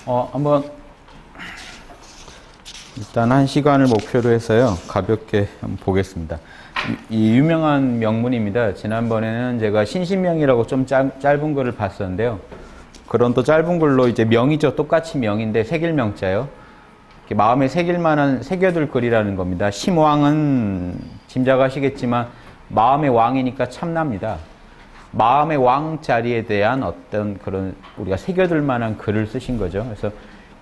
한번 일단 한 시간을 목표로 해서요. 가볍게 한번 보겠습니다. 이 유명한 명문입니다. 지난번에는 제가 신신명이라고 좀 짧은 글을 봤었는데요. 그런 또 짧은 글로 이제 명이죠. 똑같이 명인데 새길명자요. 마음에 새길 만한 새겨둘 글이라는 겁니다. 심왕은 짐작하시겠지만 마음의 왕이니까 참납니다. 마음의 왕 자리에 대한 어떤 그런 우리가 새겨둘 만한 글을 쓰신 거죠. 그래서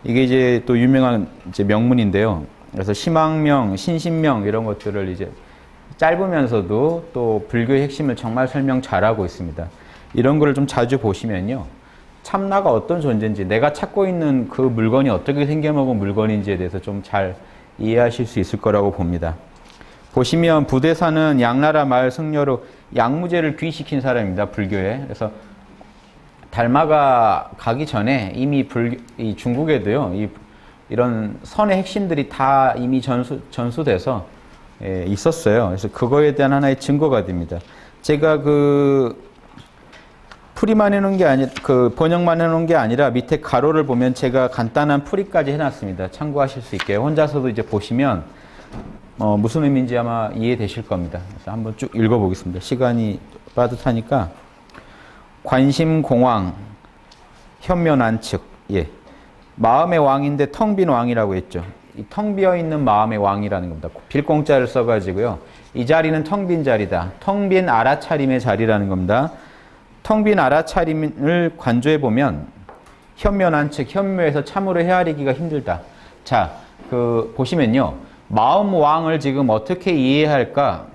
이게 이제 또 유명한 이제 명문인데요. 그래서 심왕명, 신신명 이런 것들을 이제 짧으면서도 또 불교의 핵심을 정말 설명 잘하고 있습니다. 이런 거를 좀 자주 보시면요. 참나가 어떤 존재인지, 내가 찾고 있는 그 물건이 어떻게 생겨먹은 물건인지에 대해서 좀 잘 이해하실 수 있을 거라고 봅니다. 보시면 부대사는 양나라 마을 승려로 양무제를 귀시킨 사람입니다. 불교에. 그래서 달마가 가기 전에 이미 이 중국에도요. 이런 선의 핵심들이 다 이미 전수돼서 있었어요. 그래서 그거에 대한 하나의 증거가 됩니다. 제가 풀이만 해놓은 게 번역만 해놓은 게 아니라 밑에 가로를 보면 제가 간단한 풀이까지 해놨습니다. 참고하실 수 있게. 혼자서도 이제 보시면 무슨 의미인지 아마 이해되실 겁니다. 그래서 한번 쭉 읽어보겠습니다. 시간이 빠듯하니까. 관심공왕, 현면안측. 예. 마음의 왕인데 텅 빈 왕이라고 했죠. 이 텅 비어있는 마음의 왕이라는 겁니다. 빌공자를 써가지고요. 이 자리는 텅 빈 자리다. 텅 빈 알아차림의 자리라는 겁니다. 텅 빈 알아차림을 관조해보면 현면안측, 현묘에서 참으로 헤아리기가 힘들다. 자, 보시면요. 마음 왕을 지금 어떻게 이해할까?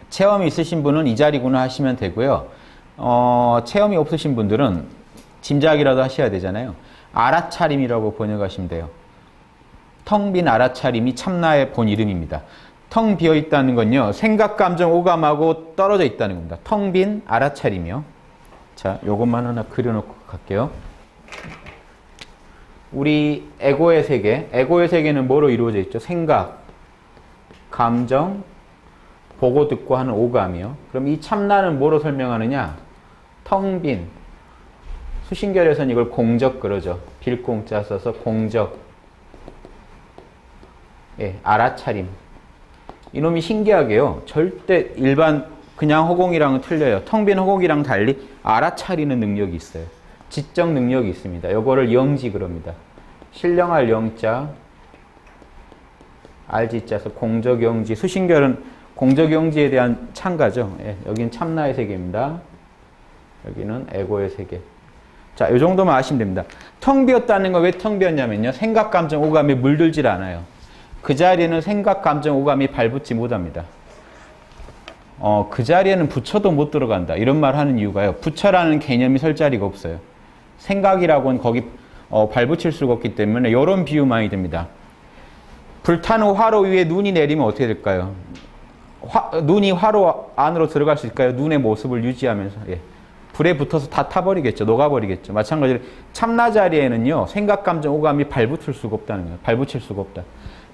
체험이 있으신 분은 이 자리구나 하시면 되고요. 체험이 없으신 분들은 짐작이라도 하셔야 되잖아요. 알아차림이라고 번역하시면 돼요. 텅 빈 알아차림이 참나의 본 이름입니다. 텅 비어 있다는 건요. 생각, 감정, 오감하고 떨어져 있다는 겁니다. 텅 빈 알아차림이요. 자, 요것만 하나 그려놓고 갈게요. 우리 에고의 세계는 뭐로 이루어져 있죠? 생각, 감정, 보고 듣고 하는 오감이요. 그럼 이 참나는 뭐로 설명하느냐? 텅 빈. 수신결에서는 이걸 공적 그러죠. 빌공자 써서 공적. 예, 알아차림. 이놈이 신기하게요. 절대 일반 그냥 허공이랑은 틀려요. 텅 빈 허공이랑 달리 알아차리는 능력이 있어요. 지적 능력이 있습니다. 이거를 영지 그럽니다. 신령할 영자, 알지자서 공적영지. 수신결은 공적영지에 대한 찬가죠. 예, 여긴 참나의 세계입니다. 여기는 에고의 세계. 자, 이 정도만 아시면 됩니다. 텅 비었다는 건 왜 텅 비었냐면요. 생각, 감정, 오감이 물들질 않아요. 그 자리에는 생각, 감정, 오감이 발붙지 못합니다. 그 자리에는 부처도 못 들어간다. 이런 말 하는 이유가요. 부처라는 개념이 설 자리가 없어요. 생각이라고는 거기 발붙일 수가 없기 때문에 이런 비유 많이 됩니다. 불타는 화로 위에 눈이 내리면 어떻게 될까요? 눈이 화로 안으로 들어갈 수 있을까요? 눈의 모습을 유지하면서. 예. 불에 붙어서 다 타버리겠죠. 녹아버리겠죠. 마찬가지로 참나 자리에는요. 생각, 감정, 오감이 발붙을 수가 없다는 거예요. 발붙일 수가 없다.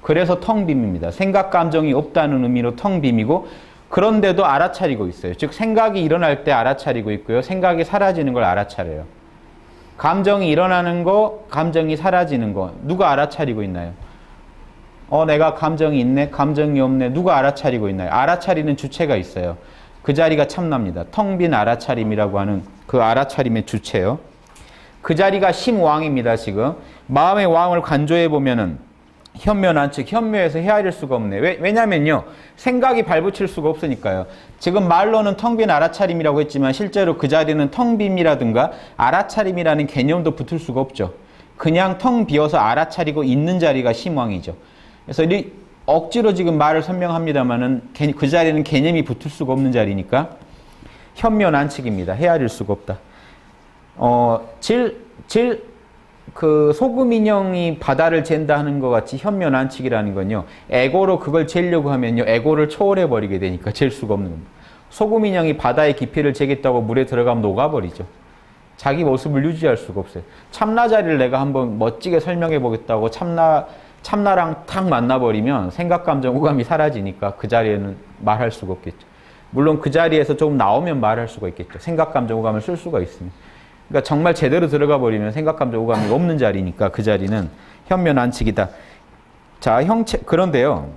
그래서 텅 빔입니다. 생각, 감정이 없다는 의미로 텅 빔이고 그런데도 알아차리고 있어요. 즉 생각이 일어날 때 알아차리고 있고요. 생각이 사라지는 걸 알아차려요. 감정이 일어나는 거, 감정이 사라지는 거 누가 알아차리고 있나요? 내가 감정이 있네, 감정이 없네. 누가 알아차리고 있나요? 알아차리는 주체가 있어요. 그 자리가 참납니다. 텅 빈 알아차림이라고 하는 그 알아차림의 주체요. 그 자리가 심왕입니다. 지금 마음의 왕을 간조해 보면은 현면안측, 현묘에서 헤아릴 수가 없네. 왜냐면요. 생각이 발붙일 수가 없으니까요. 지금 말로는 텅 빈 알아차림이라고 했지만 실제로 그 자리는 텅 빔이라든가 알아차림이라는 개념도 붙을 수가 없죠. 그냥 텅 비어서 알아차리고 있는 자리가 심왕이죠. 그래서 억지로 지금 말을 설명합니다만은 그 자리는 개념이 붙을 수가 없는 자리니까 현면안측입니다. 헤아릴 수가 없다. 소금 인형이 바다를 잰다 하는 것 같이 현면안측이라는 건요. 에고로 그걸 재려고 하면요. 에고를 초월해 버리게 되니까 잴 수가 없는 겁니다. 소금 인형이 바다의 깊이를 재겠다고 물에 들어가면 녹아버리죠. 자기 모습을 유지할 수가 없어요. 참나 자리를 내가 한번 멋지게 설명해 보겠다고 참나랑 탁 만나버리면 생각, 감정, 오감이 사라지니까 그 자리에는 말할 수가 없겠죠. 물론 그 자리에서 조금 나오면 말할 수가 있겠죠. 생각, 감정, 오감을 쓸 수가 있습니다. 그러니까 정말 제대로 들어가 버리면 생각감정, 오감이 없는 자리니까 그 자리는 현면안측이다. 자, 그런데요.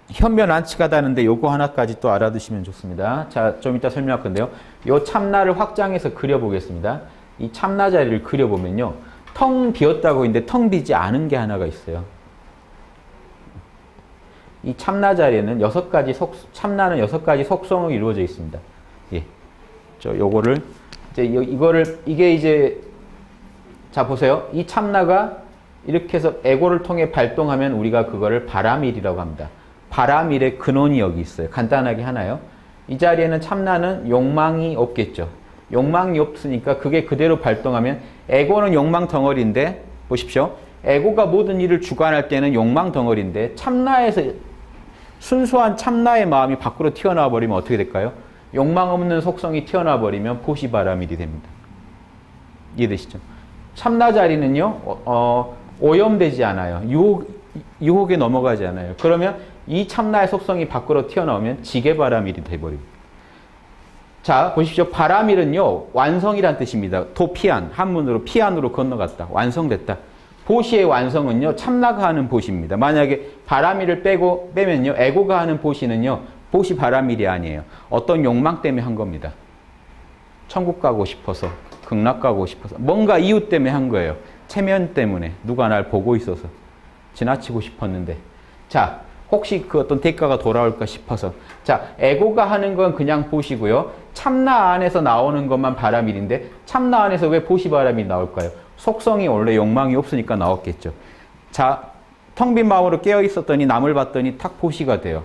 현면안측하다는데 요거 하나까지 또 알아두시면 좋습니다. 자, 좀 이따 설명할 건데요. 요 참나를 확장해서 그려보겠습니다. 이 참나 자리를 그려보면요. 텅 비었다고 했는데 텅 비지 않은 게 하나가 있어요. 이 참나 자리에는 참나는 6가지 속성으로 이루어져 있습니다. 예. 요거를, 이게 이제, 자, 보세요. 이 참나가 이렇게 해서 에고를 통해 발동하면 우리가 그거를 바라밀이라고 합니다. 바라밀의 근원이 여기 있어요. 간단하게 하나요. 이 자리에는 참나는 욕망이 없겠죠. 욕망이 없으니까 그게 그대로 발동하면 에고는 욕망 덩어리인데 보십시오. 에고가 모든 일을 주관할 때는 욕망 덩어리인데 참나에서 순수한 참나의 마음이 밖으로 튀어나와 버리면 어떻게 될까요? 욕망 없는 속성이 튀어나와 버리면 보시바라밀이 됩니다. 이해되시죠? 참나 자리는요. 오염되지 않아요. 유혹에 넘어가지 않아요. 그러면 이 참나의 속성이 밖으로 튀어나오면 지게바라밀이 돼버립니다. 자, 보십시오. 바라밀은요, 완성이란 뜻입니다. 도피안, 한문으로 피안으로 건너갔다. 완성됐다. 보시의 완성은요, 참나가 하는 보시입니다. 만약에 바라밀을 빼면요, 에고가 하는 보시는요, 보시 바라밀이 아니에요. 어떤 욕망 때문에 한 겁니다. 천국 가고 싶어서, 극락 가고 싶어서, 뭔가 이유 때문에 한 거예요. 체면 때문에, 누가 날 보고 있어서, 지나치고 싶었는데. 자, 혹시 그 어떤 대가가 돌아올까 싶어서. 자, 에고가 하는 건 그냥 보시고요. 참나 안에서 나오는 것만 바라밀인데 참나 안에서 왜 보시 바라밀이 나올까요? 속성이 원래 욕망이 없으니까 나왔겠죠. 자, 텅 빈 마음으로 깨어 있었더니 남을 봤더니 탁 보시가 돼요.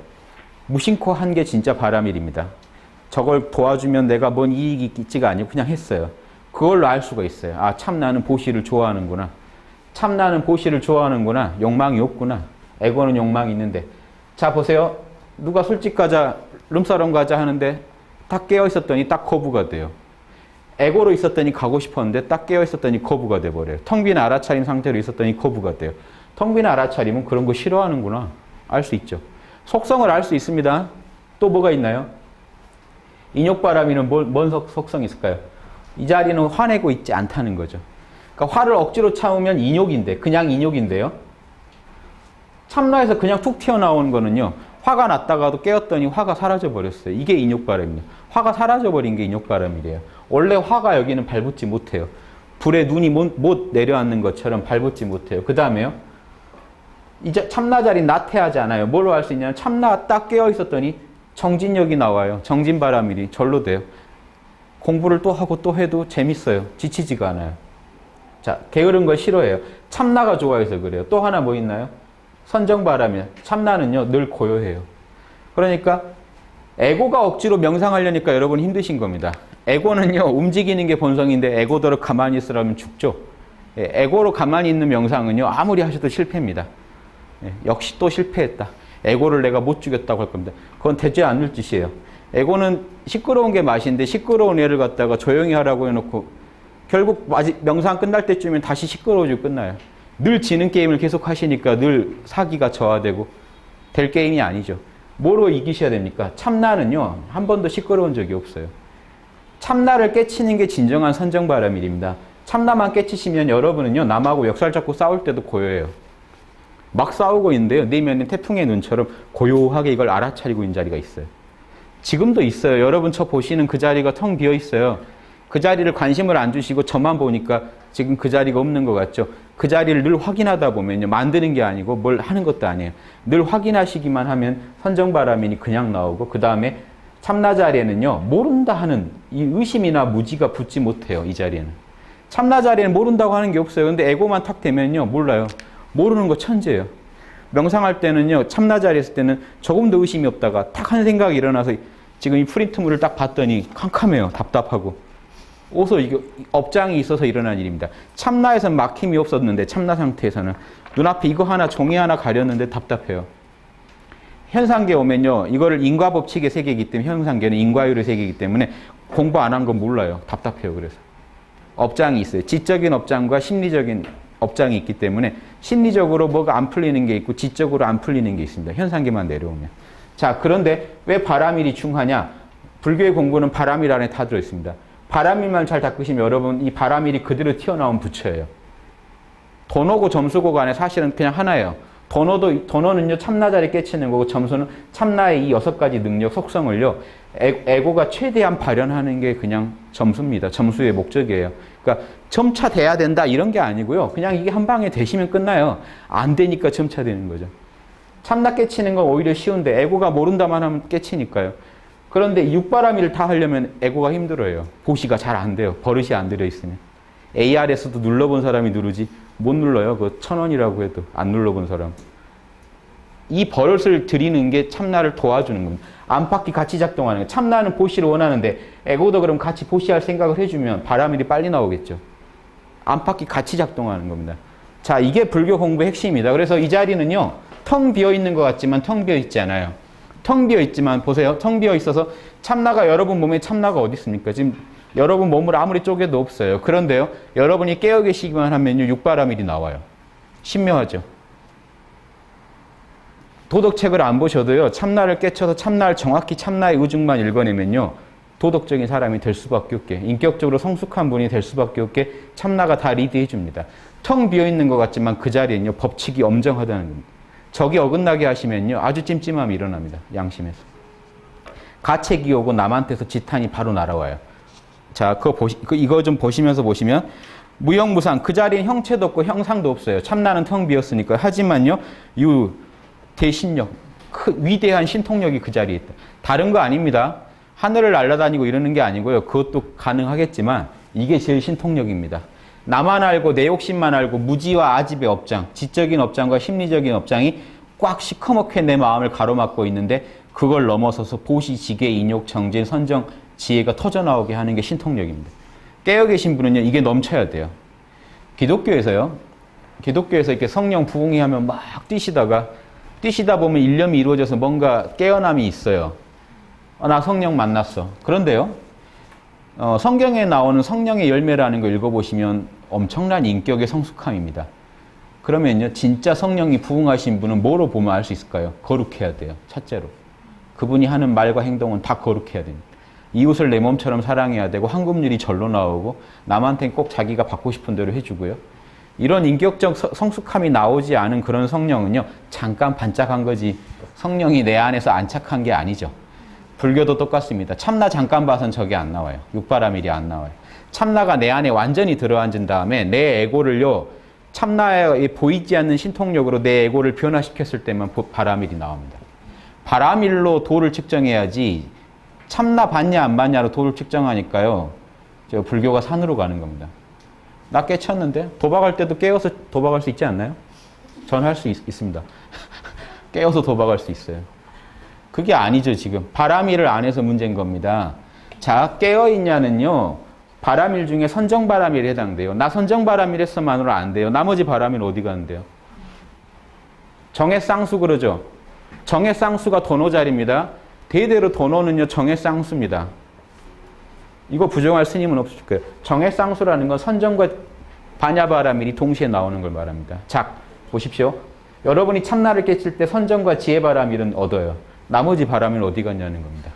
무심코 한 게 진짜 바라밀입니다. 저걸 도와주면 내가 뭔 이익이 있지가 아니고 그냥 했어요. 그걸로 알 수가 있어요. 아, 참나는 보시를 좋아하는구나. 참나는 보시를 좋아하는구나. 욕망이 없구나. 에고는 욕망이 있는데. 자, 보세요. 누가 술집 가자, 룸사롱 가자 하는데 딱 깨어 있었더니 딱 거부가 돼요. 에고로 있었더니 가고 싶었는데 딱 깨어 있었더니 거부가 돼버려요. 텅 빈 알아차림 상태로 있었더니 거부가 돼요. 텅 빈 알아차림은 그런 거 싫어하는구나. 알 수 있죠. 속성을 알 수 있습니다. 또 뭐가 있나요? 인욕바람이는 뭔 속성이 있을까요? 이 자리는 화내고 있지 않다는 거죠. 그러니까 화를 억지로 참으면 인욕인데, 그냥 인욕인데요. 참나에서 그냥 툭 튀어나오는 거는요. 화가 났다가도 깨었더니 화가 사라져버렸어요. 이게 인욕바람이에요. 화가 사라져버린 게 인욕바람이래요. 원래 화가 여기는 발붙지 못해요. 불에 눈이 못 내려앉는 것처럼 발붙지 못해요. 그 다음에요. 이제 참나 자리 나태하지 않아요. 뭘로 알 수 있냐면 참나 딱 깨어 있었더니 정진력이 나와요. 정진바람일이 절로 돼요. 공부를 또 하고 또 해도 재밌어요. 지치지가 않아요. 자, 게으른 걸 싫어해요. 참나가 좋아해서 그래요. 또 하나 뭐 있나요? 선정바람이야. 참나는요, 늘 고요해요. 그러니까 에고가 억지로 명상하려니까 여러분 힘드신 겁니다. 에고는요, 움직이는 게 본성인데 에고대로 가만히 있으라면 죽죠. 에고로 가만히 있는 명상은요, 아무리 하셔도 실패입니다. 역시 또 실패했다. 에고를 내가 못 죽였다고 할 겁니다. 그건 되지 않을 짓이에요. 에고는 시끄러운 게 맛인데 시끄러운 애를 갖다가 조용히 하라고 해놓고 결국 명상 끝날 때쯤엔 다시 시끄러워지고 끝나요. 늘 지는 게임을 계속 하시니까 늘 사기가 저하되고 될 게임이 아니죠. 뭐로 이기셔야 됩니까? 참나는요, 한 번도 시끄러운 적이 없어요. 참나를 깨치는 게 진정한 선정바람일입니다. 참나만 깨치시면 여러분은요, 남하고 역살 잡고 싸울 때도 고요해요. 막 싸우고 있는데요, 내면에 태풍의 눈처럼 고요하게 이걸 알아차리고 있는 자리가 있어요. 지금도 있어요. 여러분 저 보시는 그 자리가 텅 비어 있어요. 그 자리를 관심을 안 주시고 저만 보니까 지금 그 자리가 없는 것 같죠. 그 자리를 늘 확인하다 보면요. 만드는 게 아니고 뭘 하는 것도 아니에요. 늘 확인하시기만 하면 선정바람이니 그냥 나오고 그 다음에 참나 자리에는요. 모른다 하는 이 의심이나 무지가 붙지 못해요. 이 자리에는. 참나 자리에는 모른다고 하는 게 없어요. 근데 에고만 탁 되면요. 몰라요. 모르는 거 천재예요. 명상할 때는요. 참나 자리에 있을 때는 조금도 의심이 없다가 탁 한 생각이 일어나서 지금 이 프린트물을 딱 봤더니 캄캄해요. 답답하고. 오서 이게 업장이 있어서 일어난 일입니다. 참나에서는 막힘이 없었는데 참나 상태에서는 눈앞에 이거 하나 종이 하나 가렸는데 답답해요. 현상계 오면요. 이거를 인과법칙의 세계이기 때문에 현상계는 인과율의 세계이기 때문에 공부 안 한 건 몰라요. 답답해요. 그래서. 업장이 있어요. 지적인 업장과 심리적인 업장이 있기 때문에 심리적으로 뭐가 안 풀리는 게 있고 지적으로 안 풀리는 게 있습니다. 현상계만 내려오면. 자, 그런데 왜 바라밀이 중하냐? 불교의 공부는 바라밀 안에 다 들어있습니다. 바람일만 잘 닦으시면 여러분 이 바람일이 그대로 튀어나온 부처예요. 도노고 점수고 간에 사실은 그냥 하나예요. 도노는요 참나 자리 깨치는 거고 점수는 참나의 이 6가지 능력 속성을요 에고가 최대한 발현하는 게 그냥 점수입니다. 점수의 목적이에요. 그러니까 점차 돼야 된다 이런 게 아니고요. 그냥 이게 한 방에 되시면 끝나요. 안 되니까 점차 되는 거죠. 참나 깨치는 건 오히려 쉬운데 에고가 모른다만 하면 깨치니까요. 그런데 이 육바라밀을 다 하려면 에고가 힘들어요. 보시가 잘 안 돼요. 버릇이 안 들어있으면. AR에서도 눌러본 사람이 누르지 못 눌러요. 그 1,000원이라고 해도 안 눌러본 사람. 이 버릇을 들이는 게 참나를 도와주는 겁니다. 안팎이 같이 작동하는 거예요. 참나는 보시를 원하는데 에고도 그럼 같이 보시할 생각을 해주면 바라밀이 빨리 나오겠죠. 안팎이 같이 작동하는 겁니다. 자, 이게 불교 공부의 핵심입니다. 그래서 이 자리는요. 텅 비어있는 것 같지만 텅 비어있지 않아요. 텅 비어있지만 보세요. 텅 비어있어서 참나가 여러분 몸에 참나가 어디 있습니까? 지금 여러분 몸을 아무리 쪼개도 없어요. 그런데요. 여러분이 깨어 계시기만 하면요. 육바라밀이 나와요. 신묘하죠. 도덕책을 안 보셔도요. 참나를 깨쳐서 참나를 정확히 참나의 의중만 읽어내면요. 도덕적인 사람이 될 수밖에 없게 인격적으로 성숙한 분이 될 수밖에 없게 참나가 다 리드해 줍니다. 텅 비어있는 것 같지만 그 자리에는요. 법칙이 엄정하다는 겁니다. 적이 어긋나게 하시면요. 아주 찜찜함이 일어납니다. 양심에서. 가책이 오고 남한테서 지탄이 바로 날아와요. 자, 이거 좀 보시면서 보시면 무형무상 그 자리에 형체도 없고 형상도 없어요. 참나는 텅 비었으니까. 하지만요. 유 대신력 위대한 신통력이 그 자리에 있다. 다른 거 아닙니다. 하늘을 날아다니고 이러는 게 아니고요. 그것도 가능하겠지만 이게 제일 신통력입니다. 나만 알고 내 욕심만 알고 무지와 아집의 업장, 지적인 업장과 심리적인 업장이 꽉 시커멓게 내 마음을 가로막고 있는데 그걸 넘어서서 보시, 지계, 인욕, 정진, 선정, 지혜가 터져나오게 하는 게 신통력입니다. 깨어 계신 분은요. 이게 넘쳐야 돼요. 기독교에서 이렇게 성령 부흥이 하면 막 뛰시다 보면 일념이 이루어져서 뭔가 깨어남이 있어요. 나 성령 만났어. 그런데요. 성경에 나오는 성령의 열매라는 거 읽어보시면 엄청난 인격의 성숙함입니다. 그러면요. 진짜 성령이 부흥하신 분은 뭐로 보면 알 수 있을까요? 거룩해야 돼요. 첫째로. 그분이 하는 말과 행동은 다 거룩해야 됩니다. 이웃을 내 몸처럼 사랑해야 되고 황금률이 절로 나오고 남한테는 꼭 자기가 받고 싶은 대로 해주고요. 이런 인격적 성숙함이 나오지 않은 그런 성령은요. 잠깐 반짝한 거지 성령이 내 안에서 안착한 게 아니죠. 불교도 똑같습니다. 참나 잠깐 봐선 저게 안 나와요. 육바라밀이 안 나와요. 참나가 내 안에 완전히 들어앉은 다음에 내 에고를요. 참나에 보이지 않는 신통력으로 내 에고를 변화시켰을 때만 바라밀이 나옵니다. 바라밀로 도를 측정해야지 참나 받냐 안 받냐로 도를 측정하니까요. 불교가 산으로 가는 겁니다. 나 깨쳤는데 도박할 때도 깨어서 도박할 수 있지 않나요? 전 할 수 있습니다. 깨어서 도박할 수 있어요. 그게 아니죠 지금. 바라밀을 안 해서 문제인 겁니다. 자, 깨어있냐는요. 바라밀 중에 선정바라밀에 해당돼요. 나 선정바라밀 했어만으로 안 돼요. 나머지 바라밀 어디 가는데요? 정해쌍수 그러죠. 정해쌍수가 도노자리입니다. 대대로 도노는요. 정해쌍수입니다. 이거 부정할 스님은 없을 거예요. 정해쌍수라는 건 선정과 반야바라밀이 동시에 나오는 걸 말합니다. 자, 보십시오. 여러분이 참나를 깨칠 때 선정과 지혜바라밀은 얻어요. 나머지 바라밀은 어디 갔냐는 겁니다.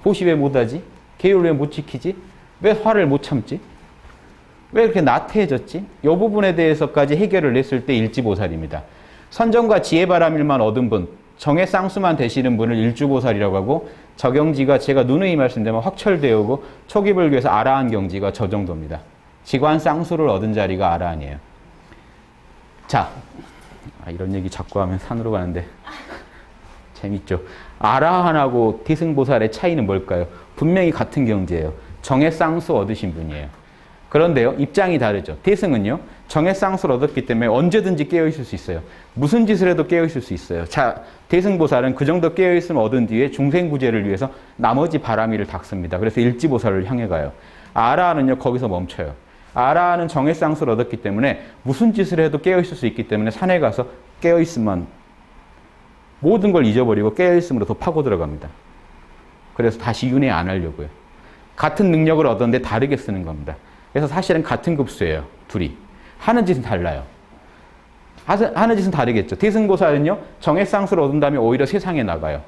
보시 왜 못하지? 계율 왜 못 지키지? 왜 화를 못 참지? 왜 이렇게 나태해졌지? 이 부분에 대해서까지 해결을 했을 때 일지보살입니다. 선정과 지혜바라밀만 얻은 분, 정해쌍수만 되시는 분을 일주보살이라고 하고 저경지가 제가 누누이 말씀드리면 확철되어 오고 초기불교에서 아라한 경지가 저 정도입니다. 지관쌍수를 얻은 자리가 아라한이에요. 자, 이런 얘기 자꾸 하면 산으로 가는데 재밌죠. 아라한하고 태승보살의 차이는 뭘까요? 분명히 같은 경지예요. 정해쌍수 얻으신 분이에요. 그런데요. 입장이 다르죠. 태승은요. 정해쌍수를 얻었기 때문에 언제든지 깨어있을 수 있어요. 무슨 짓을 해도 깨어있을 수 있어요. 자, 태승보살은 그 정도 깨어있음을 얻은 뒤에 중생구제를 위해서 나머지 바라밀을 닦습니다. 그래서 일지보살을 향해 가요. 아라한은요. 거기서 멈춰요. 아라한은 정해쌍수를 얻었기 때문에 무슨 짓을 해도 깨어있을 수 있기 때문에 산에 가서 깨어있음만 모든 걸 잊어버리고 깨어있음으로 더 파고 들어갑니다. 그래서 다시 윤회 안 하려고요. 같은 능력을 얻었는데 다르게 쓰는 겁니다. 그래서 사실은 같은 급수예요. 둘이. 하는 짓은 달라요. 하는 짓은 다르겠죠. 태승보살은요. 정해쌍수를 얻은 다음에 오히려 세상에 나가요.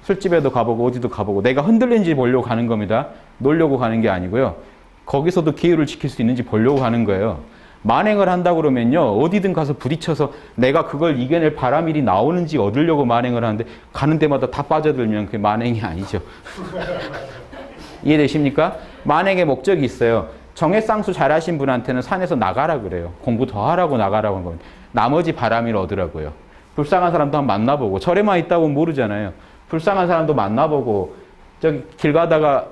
술집에도 가보고 어디도 가보고 내가 흔들리는지 보려고 가는 겁니다. 놀려고 가는 게 아니고요. 거기서도 기회를 지킬 수 있는지 보려고 하는 거예요. 만행을 한다 그러면요. 어디든 가서 부딪혀서 내가 그걸 이겨낼 바람일이 나오는지 얻으려고 만행을 하는데 가는 데마다 다 빠져들면 그게 만행이 아니죠. 이해되십니까? 만행의 목적이 있어요. 정해쌍수 잘하신 분한테는 산에서 나가라 그래요. 공부 더 하라고 나가라고 한 겁니다. 나머지 바람일 얻으라고요. 불쌍한 사람도 한번 만나보고 절에만 있다 보면 모르잖아요. 불쌍한 사람도 만나보고 저기 길 가다가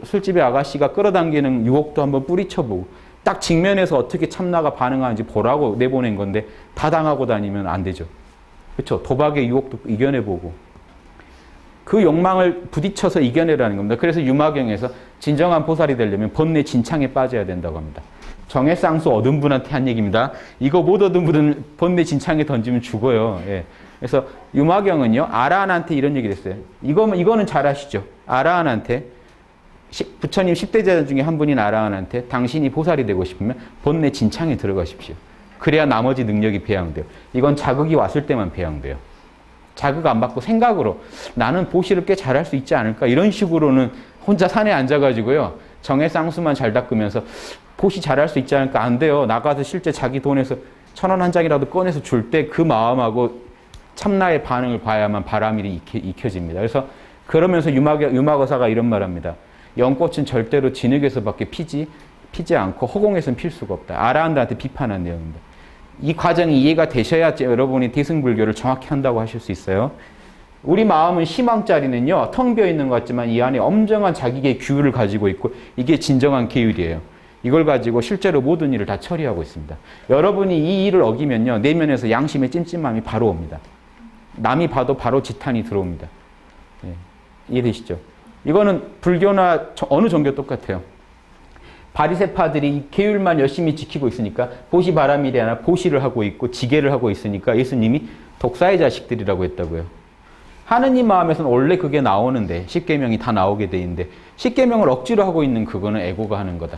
술집의 아가씨가 끌어당기는 유혹도 한번 뿌리쳐보고 딱 직면해서 어떻게 참나가 반응하는지 보라고 내보낸 건데 다 당하고 다니면 안 되죠. 그렇죠? 도박의 유혹도 이겨내보고 그 욕망을 부딪혀서 이겨내라는 겁니다. 그래서 유마경에서 진정한 보살이 되려면 번뇌 진창에 빠져야 된다고 합니다. 정해쌍수 얻은 분한테 한 얘기입니다. 이거 못 얻은 분은 번뇌 진창에 던지면 죽어요. 예. 그래서 유마경은요, 아라한한테 이런 얘기를 했어요. 이거는 잘 아시죠? 아라한한테, 부처님 10대 제자 중에 한 분인 아라한한테 당신이 보살이 되고 싶으면 번뇌 진창에 들어가십시오. 그래야 나머지 능력이 배양돼요. 이건 자극이 왔을 때만 배양돼요. 자극 안 받고 생각으로 나는 보시를 꽤 잘할 수 있지 않을까 이런 식으로는 혼자 산에 앉아가지고요. 정해쌍수만 잘 닦으면서 보시 잘할 수 있지 않을까 안 돼요. 나가서 실제 자기 돈에서 1,000원 한 장이라도 꺼내서 줄 때 그 마음하고 참나의 반응을 봐야만 바람일이 익혀집니다. 그래서 그러면서 유마거사가 이런 말합니다. 연꽃은 절대로 진흙에서밖에 피지 않고 허공에서는 필 수가 없다. 아라한들한테 비판한 내용입니다. 이 과정이 이해가 되셔야 여러분이 대승불교를 정확히 한다고 하실 수 있어요. 우리 마음은 희망자리는요. 텅 비어 있는 것 같지만 이 안에 엄정한 자기의 규율을 가지고 있고 이게 진정한 계율이에요. 이걸 가지고 실제로 모든 일을 다 처리하고 있습니다. 여러분이 이 일을 어기면요. 내면에서 양심의 찜찜함이 바로 옵니다. 남이 봐도 바로 지탄이 들어옵니다. 예, 이해되시죠? 이거는 불교나 어느 종교 똑같아요. 바리새파들이 이 계율만 열심히 지키고 있으니까 보시 바람일이 아니라 보시를 하고 있고 지계를 하고 있으니까 예수님이 독사의 자식들이라고 했다고요. 하느님 마음에서는 원래 그게 나오는데 십계명이 다 나오게 돼 있는데 십계명을 억지로 하고 있는 그거는 에고가 하는 거다.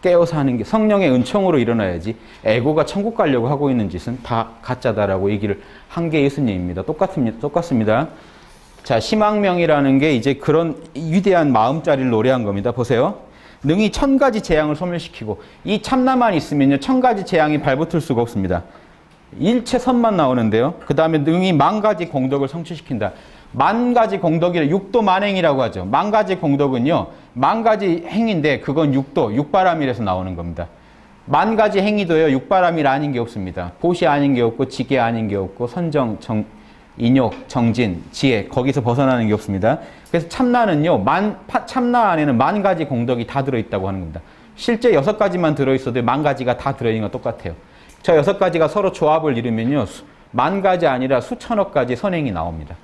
깨어서 하는 게 성령의 은총으로 일어나야지 에고가 천국 가려고 하고 있는 짓은 다 가짜다라고 얘기를 한 게 예수님입니다. 똑같습니다. 자, 심왕명이라는 게 이제 그런 위대한 마음자리를 노래한 겁니다. 보세요. 능히 1000가지 재앙을 소멸시키고 이 참나만 있으면요 1000가지 재앙이 발붙을 수가 없습니다. 일체 선만 나오는데요. 그 다음에 능히 10,000가지 공덕을 성취시킨다. 10,000가지 공덕이라 육도 만행이라고 하죠. 10,000가지 공덕은요 10,000가지 행인데 그건 육바람일에서 나오는 겁니다. 10,000가지 행위도요 육바람일 아닌 게 없습니다. 보시 아닌 게 없고 지계 아닌 게 없고 선정, 인욕, 정진, 지혜 거기서 벗어나는 게 없습니다. 그래서 참나는요 참나 안에는 10,000가지 공덕이 다 들어있다고 하는 겁니다. 실제 6가지만 들어있어도 10,000가지가 다 들어있는 건 똑같아요. 저 6가지가 서로 조합을 이루면요 10,000가지 아니라 수천억 가지 선행이 나옵니다.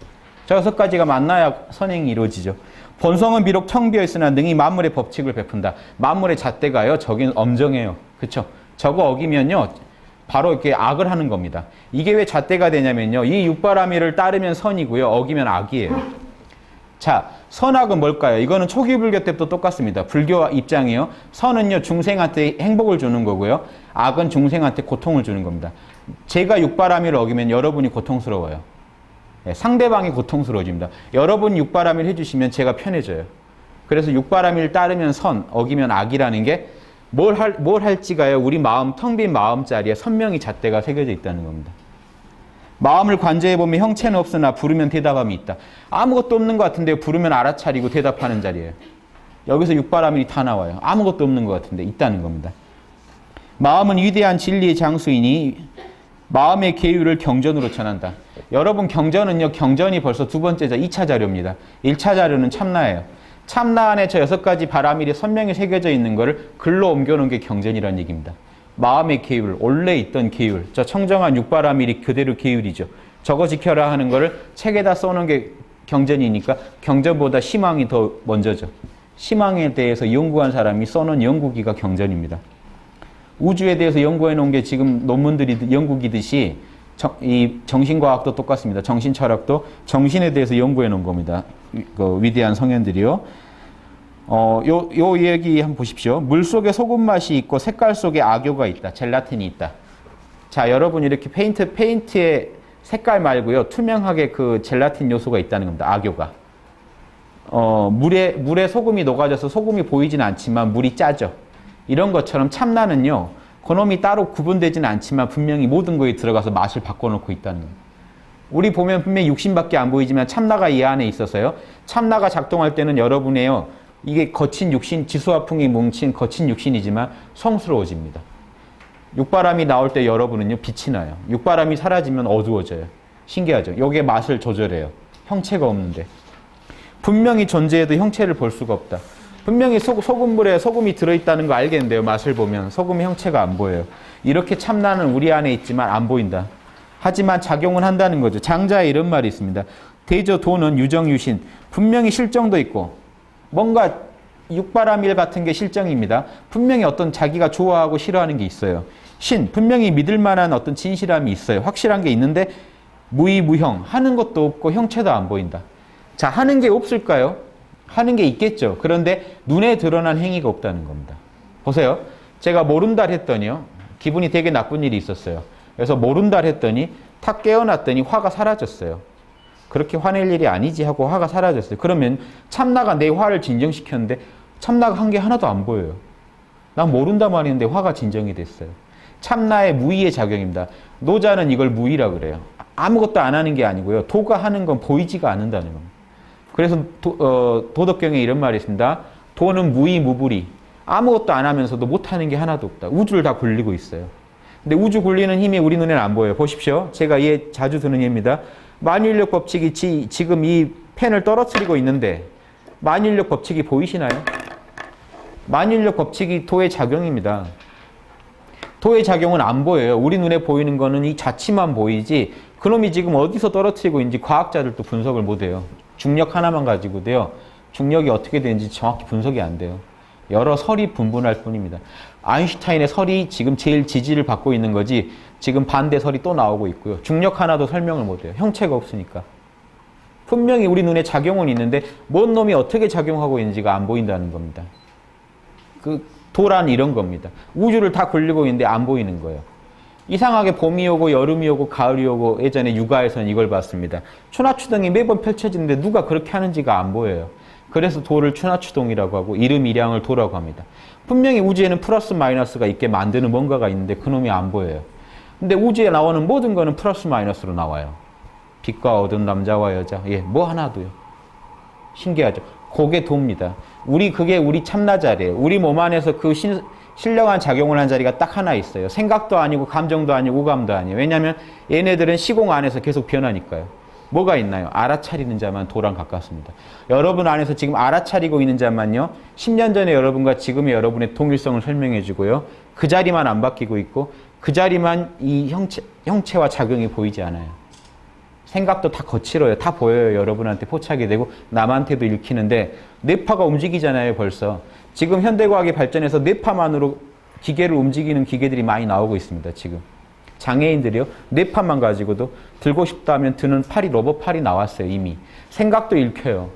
저 6가지가 만나야 선행이 이루어지죠. 본성은 비록 텅 비어 있으나 능히 만물의 법칙을 베푼다. 만물의 잣대가요 저긴 엄정해요. 그렇죠? 저거 어기면요 바로 이렇게 악을 하는 겁니다. 이게 왜 잣대가 되냐면요. 이 육바라밀을 따르면 선이고요. 어기면 악이에요. 자, 선악은 뭘까요? 이거는 초기 불교 때부터 똑같습니다. 불교 입장이요. 선은요, 중생한테 행복을 주는 거고요. 악은 중생한테 고통을 주는 겁니다. 제가 육바라밀을 어기면 여러분이 고통스러워요. 네, 상대방이 고통스러워집니다. 여러분이 육바라밀 해주시면 제가 편해져요. 그래서 육바라밀 따르면 선, 어기면 악이라는 게 뭘 할지가요. 우리 마음, 텅 빈 마음자리에 선명히 잣대가 새겨져 있다는 겁니다. 마음을 관조해보면 형체는 없으나 부르면 대답함이 있다. 아무것도 없는 것 같은데 부르면 알아차리고 대답하는 자리예요. 여기서 육바라밀이 다 나와요. 아무것도 없는 것 같은데 있다는 겁니다. 마음은 위대한 진리의 장수이니 마음의 계율을 경전으로 전한다. 여러분 경전은요. 경전이 벌써 2번째 2차 자료입니다. 1차 자료는 참나예요. 참나 안에 저 6가지 바라밀이 선명히 새겨져 있는 거를 글로 옮겨놓은 게 경전이라는 얘기입니다. 마음의 계율, 원래 있던 계율, 저 청정한 육바라밀이 그대로 계율이죠. 저거 지켜라 하는 거를 책에다 써놓은 게 경전이니까 경전보다 심왕이 더 먼저죠. 심왕에 대해서 연구한 사람이 써놓은 연구기가 경전입니다. 우주에 대해서 연구해 놓은 게 지금 논문들이 연구기듯이 이 정신과학도 똑같습니다. 정신철학도 정신에 대해서 연구해 놓은 겁니다. 그 위대한 성현들이요. 요 얘기 한번 보십시오. 물 속에 소금 맛이 있고 색깔 속에 악효가 있다. 젤라틴이 있다. 자, 여러분 이렇게 페인트의 색깔 말고요. 투명하게 그 젤라틴 요소가 있다는 겁니다. 악효가. 물에 소금이 녹아져서 소금이 보이진 않지만 물이 짜죠. 이런 것처럼 참나는요, 그놈이 따로 구분되지는 않지만 분명히 모든 거에 들어가서 맛을 바꿔놓고 있다는 거예요. 우리 보면 분명히 육신밖에 안 보이지만 참나가 이 안에 있어서요. 참나가 작동할 때는 여러분의요, 이게 거친 육신, 지수화풍이 뭉친 거친 육신이지만 성스러워집니다. 육바람이 나올 때 여러분은요, 빛이 나요. 육바람이 사라지면 어두워져요. 신기하죠? 여기에 맛을 조절해요. 형체가 없는데. 분명히 존재해도 형체를 볼 수가 없다. 분명히 소금물에 소금이 들어있다는 거 알겠는데요. 맛을 보면 소금의 형체가 안 보여요. 이렇게 참나는 우리 안에 있지만 안 보인다. 하지만 작용은 한다는 거죠. 장자에 이런 말이 있습니다. 대저 도는 유정유신. 분명히 실정도 있고 뭔가 육바라밀 같은 게 실정입니다. 분명히 어떤 자기가 좋아하고 싫어하는 게 있어요. 신, 분명히 믿을 만한 어떤 진실함이 있어요. 확실한 게 있는데 무의무형, 하는 것도 없고 형체도 안 보인다. 자, 하는 게 없을까요? 하는 게 있겠죠. 그런데 눈에 드러난 행위가 없다는 겁니다. 보세요. 제가 모른다 했더니요, 기분이 되게 나쁜 일이 있었어요. 그래서 모른다 했더니 탁 깨어났더니 화가 사라졌어요. 그렇게 화낼 일이 아니지 하고 화가 사라졌어요. 그러면 참나가 내 화를 진정시켰는데 참나가 한 게 하나도 안 보여요. 난 모른다 말했는데 화가 진정이 됐어요. 참나의 무의의 작용입니다. 노자는 이걸 무의라 그래요. 아무것도 안 하는 게 아니고요. 도가 하는 건 보이지가 않는다는 겁니다. 그래서 도덕경에 이런 말이 있습니다. 도는 무의 무불이. 아무것도 안 하면서도 못하는 게 하나도 없다. 우주를 다 굴리고 있어요. 근데 우주 굴리는 힘이 우리 눈에는 안 보여요. 보십시오. 제가 자주 드는 예입니다. 만유인력 법칙이 지금 이 펜을 떨어뜨리고 있는데 만유인력 법칙이 보이시나요? 만유인력 법칙이 도의 작용입니다. 도의 작용은 안 보여요. 우리 눈에 보이는 거는 이 자치만 보이지 그놈이 지금 어디서 떨어뜨리고 있는지 과학자들도 분석을 못해요. 중력 하나만 가지고도요. 중력이 어떻게 되는지 정확히 분석이 안 돼요. 여러 설이 분분할 뿐입니다. 아인슈타인의 설이 지금 제일 지지를 받고 있는 거지 지금 반대 설이 또 나오고 있고요. 중력 하나도 설명을 못해요. 형체가 없으니까. 분명히 우리 눈에 작용은 있는데 뭔 놈이 어떻게 작용하고 있는지가 안 보인다는 겁니다. 도란 이런 겁니다. 우주를 다 굴리고 있는데 안 보이는 거예요. 이상하게 봄이 오고 여름이 오고 가을이 오고 예전에 육아에서는 이걸 봤습니다. 추나추동이 매번 펼쳐지는데 누가 그렇게 하는지가 안 보여요. 그래서 도를 추나추동이라고 하고 이름 일양을 도라고 합니다. 분명히 우주에는 플러스 마이너스가 있게 만드는 뭔가가 있는데 그놈이 안 보여요. 근데 우주에 나오는 모든 거는 플러스 마이너스로 나와요. 빛과 어두운 남자와 여자, 뭐 하나도요. 신기하죠. 그게 도입니다. 그게 우리 참나 자리예요. 우리 몸 안에서 그 신령한 작용을 한 자리가 딱 하나 있어요. 생각도 아니고 감정도 아니고 오감도 아니에요. 왜냐하면 얘네들은 시공 안에서 계속 변하니까요. 뭐가 있나요? 알아차리는 자만 도랑 가깝습니다. 여러분 안에서 지금 알아차리고 있는 자만요. 10년 전에 여러분과 지금의 여러분의 동일성을 설명해 주고요. 그 자리만 안 바뀌고 있고 그 자리만 이 형체와 작용이 보이지 않아요. 생각도 다 거칠어요. 다 보여요. 여러분한테 포착이 되고 남한테도 읽히는데 뇌파가 움직이잖아요. 벌써. 지금 현대과학이 발전해서 뇌파만으로 기계를 움직이는 기계들이 많이 나오고 있습니다. 지금. 장애인들이요. 뇌파만 가지고도 들고 싶다면 드는 팔이 로봇 팔이 나왔어요. 이미. 생각도 읽혀요.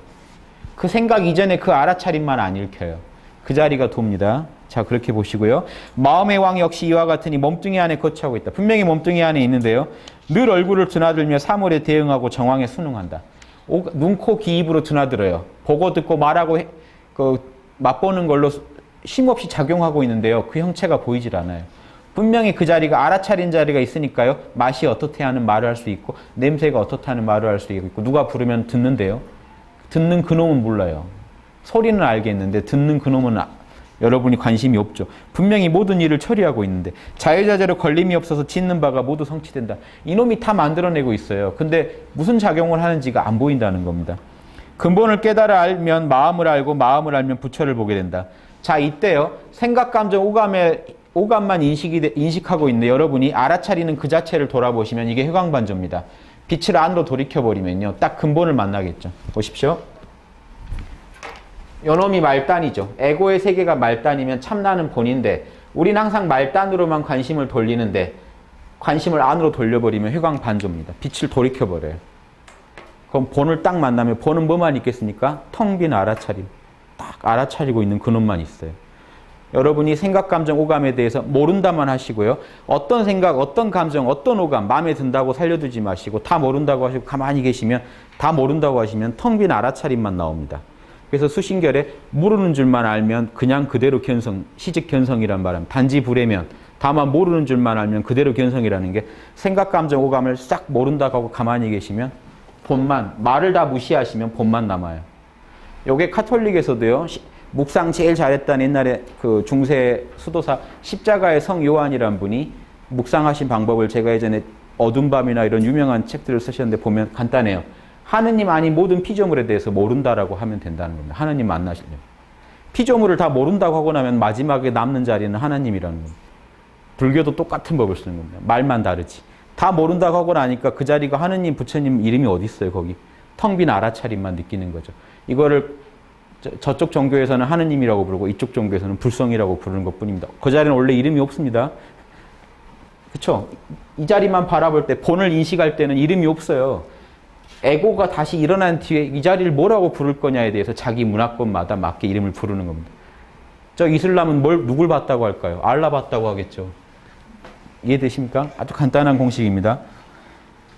그 생각 이전에 그 알아차림만 안 읽혀요. 그 자리가 돕니다. 자, 그렇게 보시고요. 마음의 왕 역시 이와 같으니 몸뚱이 안에 거처하고 있다. 분명히 몸뚱이 안에 있는데요. 늘 얼굴을 드나들며 사물에 대응하고 정황에 순응한다. 눈, 코, 귀, 입으로 드나들어요. 보고 듣고 말하고 맛보는 걸로 쉼없이 작용하고 있는데요. 그 형체가 보이질 않아요. 분명히 그 자리가 알아차린 자리가 있으니까요. 맛이 어떻게 하는 말을 할 수 있고 냄새가 어떻게 하는 말을 할 수 있고 누가 부르면 듣는데요. 듣는 그놈은 몰라요. 소리는 알겠는데 듣는 그놈은 여러분이 관심이 없죠. 분명히 모든 일을 처리하고 있는데 자유자재로 걸림이 없어서 짓는 바가 모두 성취된다. 이놈이 다 만들어내고 있어요. 근데 무슨 작용을 하는지가 안 보인다는 겁니다. 근본을 깨달아 알면 마음을 알고 마음을 알면 부처를 보게 된다. 자, 이때요. 생각, 감정, 오감만 인식하고 있는데 여러분이 알아차리는 그 자체를 돌아보시면 이게 회광반조입니다. 빛을 안으로 돌이켜버리면요. 딱 근본을 만나겠죠. 보십시오. 요놈이 말단이죠. 에고의 세계가 말단이면 참나는 본인데 우리는 항상 말단으로만 관심을 돌리는데 관심을 안으로 돌려버리면 회광반조입니다. 빛을 돌이켜버려요. 그럼 본을 딱 만나면 본은 뭐만 있겠습니까? 텅 빈 알아차림. 딱 알아차리고 있는 그놈만 있어요. 여러분이 생각, 감정, 오감에 대해서 모른다만 하시고요. 어떤 생각, 어떤 감정, 어떤 오감 마음에 든다고 살려두지 마시고 다 모른다고 하시고 가만히 계시면 다 모른다고 하시면 텅 빈 알아차림만 나옵니다. 그래서 수신결에 모르는 줄만 알면 그냥 그대로 견성, 시직 견성이란 말은 단지 불해면 다만 모르는 줄만 알면 그대로 견성이라는 게 생각, 감정, 오감을 싹 모른다고 하고 가만히 계시면 본만, 말을 다 무시하시면 본만 남아요. 요게 카톨릭에서도요, 묵상 제일 잘했다는 옛날에 그 중세 수도사 십자가의 성 요한이란 분이 묵상하신 방법을 제가 예전에 어둠 밤이나 이런 유명한 책들을 쓰셨는데 보면 간단해요. 하느님 아닌 모든 피조물에 대해서 모른다라고 하면 된다는 겁니다. 하느님 만나시려면. 피조물을 다 모른다고 하고 나면 마지막에 남는 자리는 하나님이라는 겁니다. 불교도 똑같은 법을 쓰는 겁니다. 말만 다르지. 다 모른다고 하고 나니까 그 자리가 하느님, 부처님 이름이 어디 있어요, 거기. 텅 빈 알아차림만 느끼는 거죠. 이거를 저쪽 종교에서는 하느님이라고 부르고 이쪽 종교에서는 불성이라고 부르는 것뿐입니다. 그 자리는 원래 이름이 없습니다. 그렇죠? 이 자리만 바라볼 때, 본을 인식할 때는 이름이 없어요. 에고가 다시 일어난 뒤에 이 자리를 뭐라고 부를 거냐에 대해서 자기 문화권마다 맞게 이름을 부르는 겁니다. 저 이슬람은 누굴 봤다고 할까요? 알라 봤다고 하겠죠. 이해되십니까? 아주 간단한 공식입니다.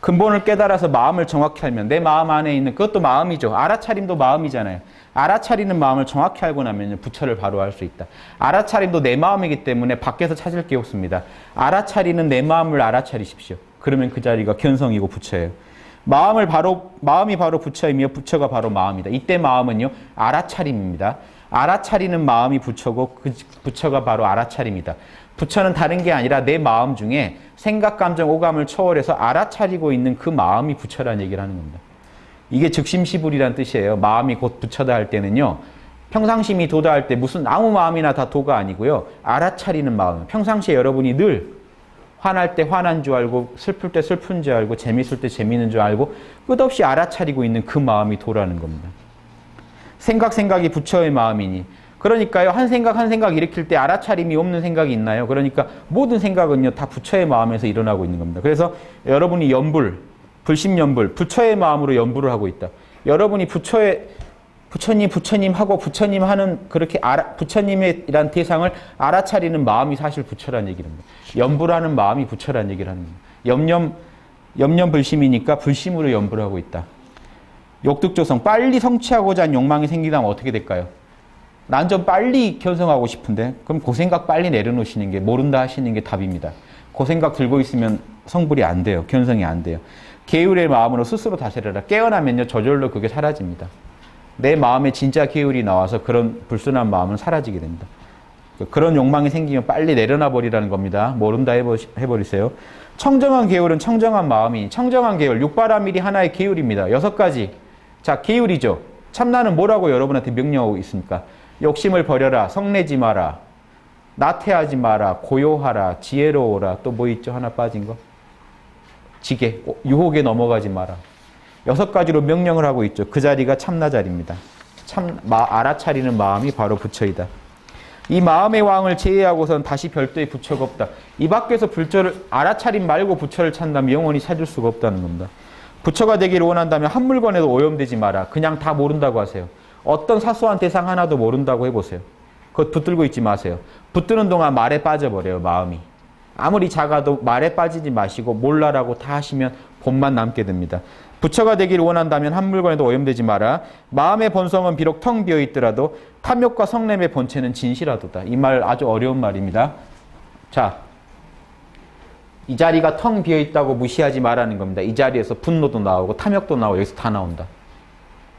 근본을 깨달아서 마음을 정확히 알면 내 마음 안에 있는 그것도 마음이죠. 알아차림도 마음이잖아요. 알아차리는 마음을 정확히 알고 나면 부처를 바로 알 수 있다. 알아차림도 내 마음이기 때문에 밖에서 찾을 게 없습니다. 알아차리는 내 마음을 알아차리십시오. 그러면 그 자리가 견성이고 부처예요. 마음이 바로 부처이며 부처가 바로 마음이다. 이때 마음은요, 알아차림입니다. 알아차리는 마음이 부처고 그 부처가 바로 알아차림이다. 부처는 다른 게 아니라 내 마음 중에 생각, 감정, 오감을 초월해서 알아차리고 있는 그 마음이 부처라는 얘기를 하는 겁니다. 이게 즉심시불이란 뜻이에요. 마음이 곧 부처다 할 때는요, 평상심이 도다 할 때 무슨 아무 마음이나 다 도가 아니고요, 알아차리는 마음. 평상시에 여러분이 늘 화날 때 화난 줄 알고, 슬플 때 슬픈 줄 알고, 재밌을 때 재밌는 줄 알고 끝없이 알아차리고 있는 그 마음이 도라는 겁니다. 생각이 부처의 마음이니, 그러니까요, 한 생각 일으킬 때 알아차림이 없는 생각이 있나요? 그러니까 모든 생각은요, 다 부처의 마음에서 일어나고 있는 겁니다. 그래서 여러분이 불심연불, 부처의 마음으로 연불을 하고 있다. 여러분이 부처님 하고 부처님 하는 그렇게 부처님이란 대상을 알아차리는 마음이 사실 부처란 얘기입니다. 연불하는 마음이 부처란 얘기를 하는 겁니다. 염념 불심이니까 불심으로 연불을 하고 있다. 욕득조성, 빨리 성취하고자 하는 욕망이 생기다면 어떻게 될까요? 난 좀 빨리 견성하고 싶은데, 그럼 그 생각 빨리 내려놓으시는 게, 모른다 하시는 게 답입니다. 그 생각 들고 있으면 성불이 안 돼요. 견성이 안 돼요. 계율의 마음으로 스스로 다스려라. 깨어나면요, 저절로 그게 사라집니다. 내 마음에 진짜 계율이 나와서 그런 불순한 마음은 사라지게 됩니다. 그런 욕망이 생기면 빨리 내려놔 버리라는 겁니다. 모른다 해버리세요. 청정한 계율은 청정한 마음이, 청정한 계율, 육바라밀이 하나의 계율입니다. 6가지. 자, 계율이죠. 참나는 뭐라고 여러분한테 명령하고 있습니까? 욕심을 버려라, 성내지 마라, 나태하지 마라, 고요하라, 지혜로워라, 또 뭐 있죠? 하나 빠진 거? 지게, 유혹에 넘어가지 마라. 6가지로 명령을 하고 있죠. 그 자리가 참나 자리입니다. 알아차리는 마음이 바로 부처이다. 이 마음의 왕을 제외하고선 다시 별도의 부처가 없다. 이 밖에서 부처를 알아차림 말고 부처를 찾는다면 영원히 찾을 수가 없다는 겁니다. 부처가 되기를 원한다면 한 물건에도 오염되지 마라. 그냥 다 모른다고 하세요. 어떤 사소한 대상 하나도 모른다고 해보세요. 그것 붙들고 있지 마세요. 붙드는 동안 말에 빠져버려요, 마음이. 아무리 작아도 말에 빠지지 마시고 몰라라고 다 하시면 본만 남게 됩니다. 부처가 되기를 원한다면 한 물건에도 오염되지 마라. 마음의 본성은 비록 텅 비어 있더라도 탐욕과 성냄의 본체는 진실하도다. 이 말 아주 어려운 말입니다. 자, 이 자리가 텅 비어 있다고 무시하지 말라는 겁니다. 이 자리에서 분노도 나오고 탐욕도 나오고 여기서 다 나온다.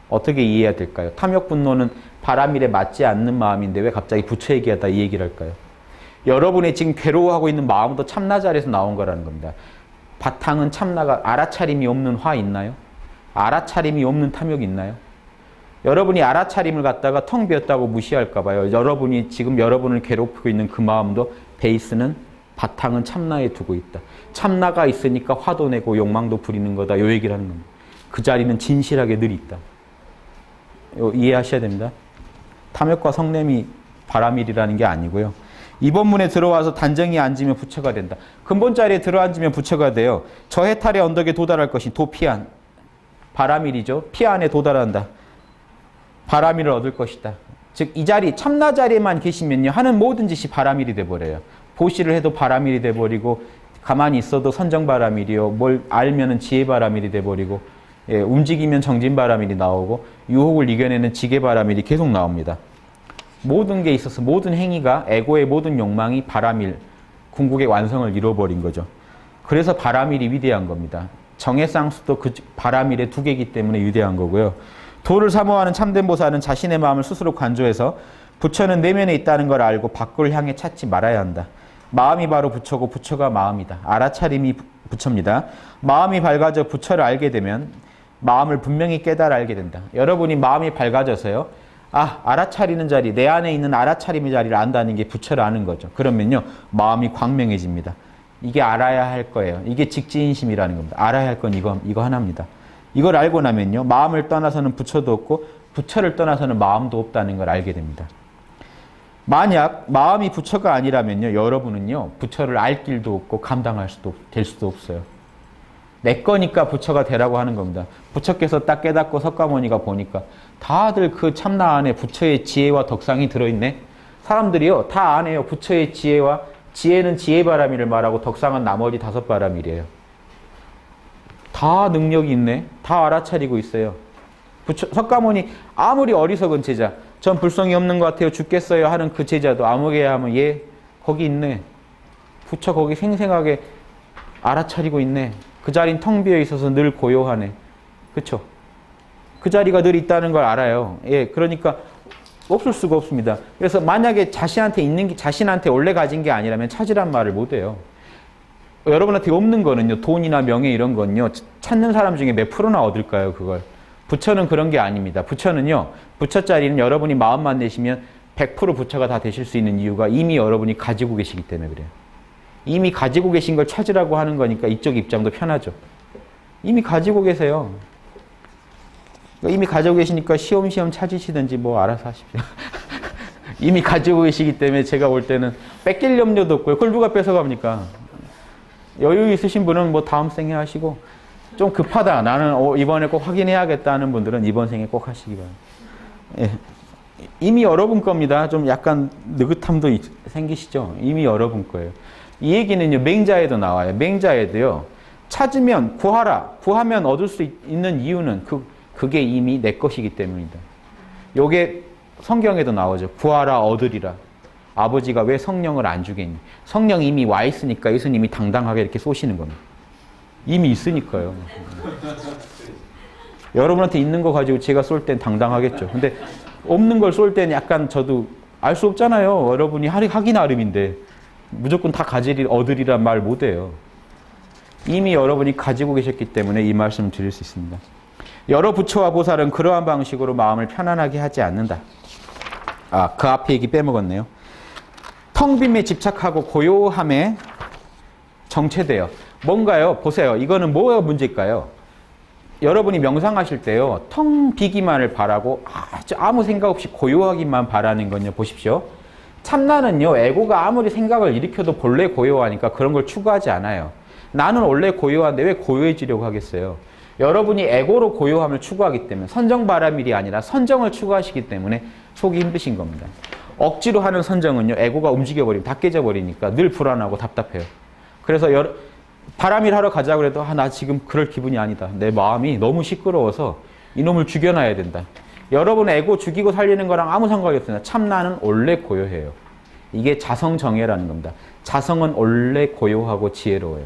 어떻게 이해해야 될까요? 탐욕, 분노는 바람일에 맞지 않는 마음인데 왜 갑자기 부처 얘기하다 이 얘기를 할까요? 여러분이 지금 괴로워하고 있는 마음도 참나 자리에서 나온 거라는 겁니다. 바탕은 참나가, 알아차림이 없는 화 있나요? 알아차림이 없는 탐욕이 있나요? 여러분이 알아차림을 갖다가 텅 비었다고 무시할까 봐요. 여러분이 지금 여러분을 괴롭히고 있는 그 마음도 베이스는, 바탕은 참나에 두고 있다. 참나가 있으니까 화도 내고 욕망도 부리는 거다. 요 얘기를 하는 겁니다. 그 자리는 진실하게 늘 있다. 이해하셔야 됩니다. 탐욕과 성냄이 바람일이라는 게 아니고요. 이번 문에 들어와서 단정히 앉으면 부처가 된다. 근본 자리에 들어앉으면 부처가 돼요. 저 해탈의 언덕에 도달할 것이 도피안. 바람일이죠. 피안에 도달한다. 바람일을 얻을 것이다. 즉 이 자리, 참나 자리에만 계시면요, 하는 모든 짓이 바람일이 돼버려요. 보시를 해도 바람일이 돼버리고, 가만히 있어도 선정바람일이요, 뭘 알면은 지혜바람일이 돼버리고, 예, 움직이면 정진바라밀이 나오고 유혹을 이겨내는 지게바라밀이 계속 나옵니다. 모든 게 있어서 모든 행위가 에고의 모든 욕망이 바라밀, 궁극의 완성을 이루어버린 거죠. 그래서 바라밀이 위대한 겁니다. 정해쌍수도 그 바라밀의 두 개이기 때문에 위대한 거고요. 도를 사모하는 참된 보살은 자신의 마음을 스스로 관조해서 부처는 내면에 있다는 걸 알고 밖을 향해 찾지 말아야 한다. 마음이 바로 부처고 부처가 마음이다. 알아차림이 부처입니다. 마음이 밝아져 부처를 알게 되면 마음을 분명히 깨달아 알게 된다. 여러분이 마음이 밝아져서요. 알아차리는 자리, 내 안에 있는 알아차림의 자리를 안다는 게 부처를 아는 거죠. 그러면요. 마음이 광명해집니다. 이게 알아야 할 거예요. 이게 직지인심이라는 겁니다. 알아야 할 건 이거 하나입니다. 이걸 알고 나면요. 마음을 떠나서는 부처도 없고 부처를 떠나서는 마음도 없다는 걸 알게 됩니다. 만약 마음이 부처가 아니라면요. 여러분은요. 부처를 알 길도 없고 감당할 수도 될 수도 없어요. 내 거니까 부처가 되라고 하는 겁니다. 부처께서 딱 깨닫고 석가모니가 보니까 다들 그 참나 안에 부처의 지혜와 덕상이 들어있네. 사람들이요. 다 아네요. 부처의 지혜와 지혜는 지혜바라밀을 말하고 덕상은 나머지 5바라밀이에요. 다 능력이 있네. 다 알아차리고 있어요. 석가모니 아무리 어리석은 제자, 전 불성이 없는 것 같아요. 죽겠어요 하는 그 제자도 아무개 하면 얘 거기 있네. 부처 거기 생생하게 알아차리고 있네. 그 자리는 텅 비어 있어서 늘 고요하네. 그쵸? 그 자리가 늘 있다는 걸 알아요. 예, 그러니까 없을 수가 없습니다. 그래서 만약에 자신한테 있는 게 자신한테 원래 가진 게 아니라면 찾으란 말을 못 해요. 여러분한테 없는 거는요, 돈이나 명예 이런 건요, 찾는 사람 중에 몇 프로나 얻을까요, 그걸? 부처는 그런 게 아닙니다. 부처는요, 부처 자리는 여러분이 마음만 내시면 100% 부처가 다 되실 수 있는 이유가 이미 여러분이 가지고 계시기 때문에 그래요. 이미 가지고 계신 걸 찾으라고 하는 거니까 이쪽 입장도 편하죠. 이미 가지고 계세요. 이미 가지고 계시니까 시험시험 찾으시든지 뭐 알아서 하십시오. 이미 가지고 계시기 때문에 제가 볼 때는 뺏길 염려도 없고요. 그걸 누가 뺏어갑니까? 여유 있으신 분은 뭐 다음 생에 하시고, 좀 급하다, 나는 이번에 꼭 확인해야겠다 하는 분들은 이번 생에 꼭 하시기 바랍니다. 예. 이미 여러분 겁니다. 좀 약간 느긋함도 생기시죠? 이미 여러분 거예요. 이 얘기는요, 맹자에도 나와요. 맹자에도요, 찾으면 구하라, 구하면 얻을 수 있는 이유는 그게 이미 내 것이기 때문이다. 요게 성경에도 나오죠. 구하라 얻으리라. 아버지가 왜 성령을 안 주겠니? 성령이 이미 와 있으니까 예수님이 당당하게 이렇게 쏘시는 겁니다. 이미 있으니까요. 여러분한테 있는 거 가지고 제가 쏠 땐 당당하겠죠. 근데 없는 걸 쏠 때는 약간 저도 알 수 없잖아요. 여러분이 하기 나름인데 무조건 다 얻으리란 말 못해요. 이미 여러분이 가지고 계셨기 때문에 이 말씀을 드릴 수 있습니다. 여러 부처와 보살은 그러한 방식으로 마음을 편안하게 하지 않는다. 그 앞에 얘기 빼먹었네요. 텅 빔에 집착하고 고요함에 정체돼요. 뭔가요? 보세요. 이거는 뭐가 문제일까요? 여러분이 명상하실 때요. 텅 비기만을 바라고 아무 생각 없이 고요하기만 바라는 건요. 보십시오. 참나는요. 에고가 아무리 생각을 일으켜도 본래 고요하니까 그런 걸 추구하지 않아요. 나는 원래 고요한데 왜 고요해지려고 하겠어요? 여러분이 에고로 고요함을 추구하기 때문에 선정바라밀이 아니라 선정을 추구하시기 때문에 속이 힘드신 겁니다. 억지로 하는 선정은요. 에고가 움직여버리면 다 깨져버리니까 늘 불안하고 답답해요. 그래서 바라밀 하러 가자고 해도 나 지금 그럴 기분이 아니다. 내 마음이 너무 시끄러워서 이놈을 죽여놔야 된다. 여러분 에고 죽이고 살리는 거랑 아무 상관이 없습니다. 참나는 원래 고요해요. 이게 자성정예라는 겁니다. 자성은 원래 고요하고 지혜로워요.